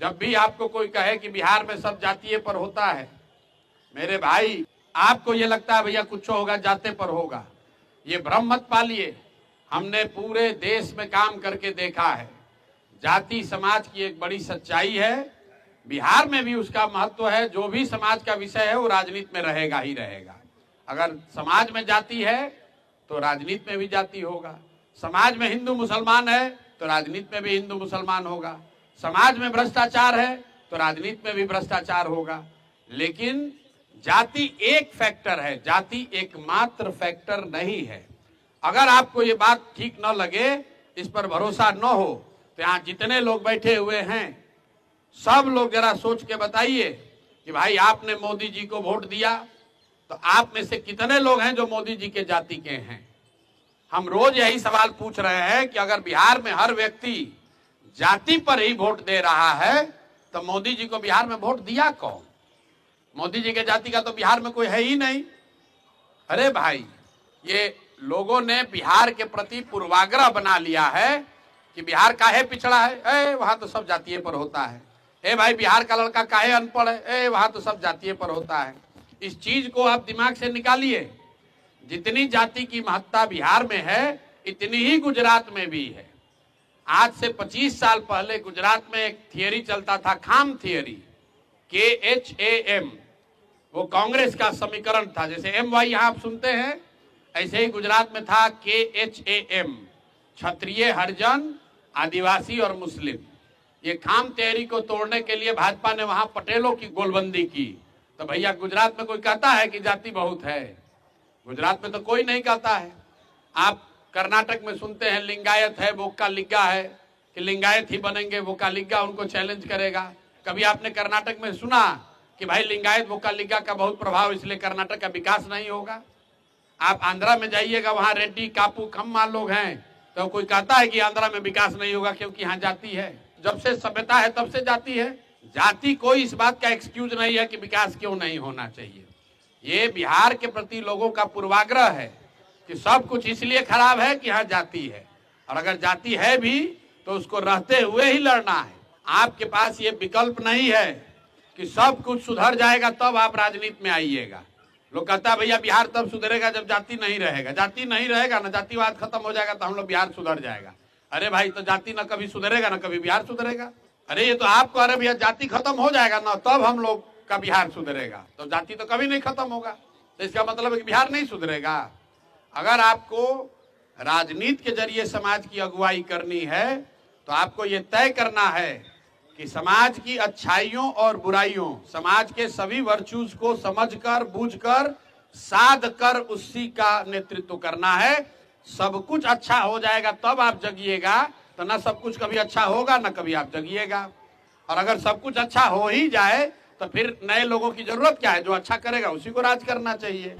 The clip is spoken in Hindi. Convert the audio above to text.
जब भी आपको कोई कहे कि बिहार में सब जातीय पर होता है, मेरे भाई आपको ये लगता है भैया कुछ होगा जाते पर होगा, ये भ्रम मत पालिए। हमने पूरे देश में काम करके देखा है, जाति समाज की एक बड़ी सच्चाई है, बिहार में भी उसका महत्व है। जो भी समाज का विषय है वो राजनीति में रहेगा ही रहेगा। अगर समाज में जाति है तो राजनीति में भी जाति होगा, समाज में हिंदू मुसलमान है तो राजनीति में भी हिंदू मुसलमान होगा, समाज में भ्रष्टाचार है तो राजनीति में भी भ्रष्टाचार होगा। लेकिन जाति एक फैक्टर है, जाति एकमात्र फैक्टर नहीं है। अगर आपको ये बात ठीक न लगे, इस पर भरोसा न हो, तो यहाँ जितने लोग बैठे हुए हैं सब लोग जरा सोच के बताइए कि भाई आपने मोदी जी को वोट दिया तो आप में से कितने लोग हैं जो मोदी जी के जाति के हैं। हम रोज यही सवाल पूछ रहे हैं कि अगर बिहार में हर व्यक्ति जाति पर ही वोट दे रहा है तो मोदी जी को बिहार में वोट दिया कौन? मोदी जी के जाति का तो बिहार में कोई है ही नहीं। अरे भाई, ये लोगों ने बिहार के प्रति पूर्वाग्रह बना लिया है कि बिहार काहे पिछड़ा है, वहां तो सब जातीय पर होता है। भाई बिहार का लड़का काहे अनपढ़ है, वहां तो सब जातीय पर होता है। इस चीज को आप दिमाग से निकालिए। जितनी जाति की महत्ता बिहार में है इतनी ही गुजरात में भी है। आज से 25 साल पहले गुजरात में एक थियरी चलता था, खाम थियरी, KHAM। वो कांग्रेस का समीकरण था। जैसे MY यहाँ आप सुनते हैं, ऐसे ही गुजरात में था KHAM, क्षत्रिय, हरिजन, आदिवासी और मुस्लिम। ये खाम थियरी को तोड़ने के लिए भाजपा ने वहां पटेलों की गोलबंदी की। तो भैया गुजरात में कोई कहता है कि जाति बहुत है? गुजरात में तो कोई नहीं कहता है। आप कर्नाटक में सुनते हैं लिंगायत है, वोक्कालिगा है, कि लिंगायत ही बनेंगे, वोक्कालिगा उनको चैलेंज करेगा। कभी आपने कर्नाटक में सुना कि भाई लिंगायत वोक्कालिगा का बहुत प्रभाव, इसलिए कर्नाटक का विकास नहीं होगा? आप आंध्रा में जाइएगा, वहां रेड्डी, कापू, खम्मा लोग हैं, तो कोई कहता है कि आंध्रा में विकास नहीं होगा क्योंकि यहाँ जाति है? जब से सभ्यता है तब से जाति है। जाति कोई इस बात का एक्सक्यूज नहीं है कि विकास क्यों नहीं होना चाहिए। ये बिहार के प्रति लोगों का पूर्वाग्रह है कि सब कुछ इसलिए खराब है कि यहाँ जाति है, और अगर जाति है भी तो उसको रहते हुए ही लड़ना है। आपके पास ये विकल्प नहीं है कि सब कुछ सुधर जाएगा तब आप राजनीति में आइएगा। लोग कहता है भैया बिहार तब सुधरेगा जब जाति नहीं रहेगा। जाति नहीं रहेगा ना, जातिवाद खत्म हो जाएगा तो हम लोग बिहार सुधर जाएगा। अरे भाई, तो जाति ना कभी सुधरेगा ना कभी बिहार सुधरेगा। अरे ये तो आपको, अरे भैया जाति खत्म हो जाएगा ना तब हम लोग का बिहार सुधरेगा, तो जाति तो कभी नहीं खत्म होगा। तो इसका मतलब है कि बिहार नहीं सुधरेगा। अगर आपको राजनीति के जरिए समाज की अगुवाई करनी है तो आपको ये तय करना है कि समाज की अच्छाइयों और बुराइयों, समाज के सभी वर्चूज को समझकर, बूझकर, साध कर उसी का नेतृत्व करना है। सब कुछ अच्छा हो जाएगा तब आप जगिएगा, तो ना सब कुछ कभी अच्छा होगा ना कभी आप जगिएगा। और अगर सब कुछ अच्छा हो ही जाए तो फिर नए लोगों की जरूरत क्या है? जो अच्छा करेगा उसी को राज करना चाहिए।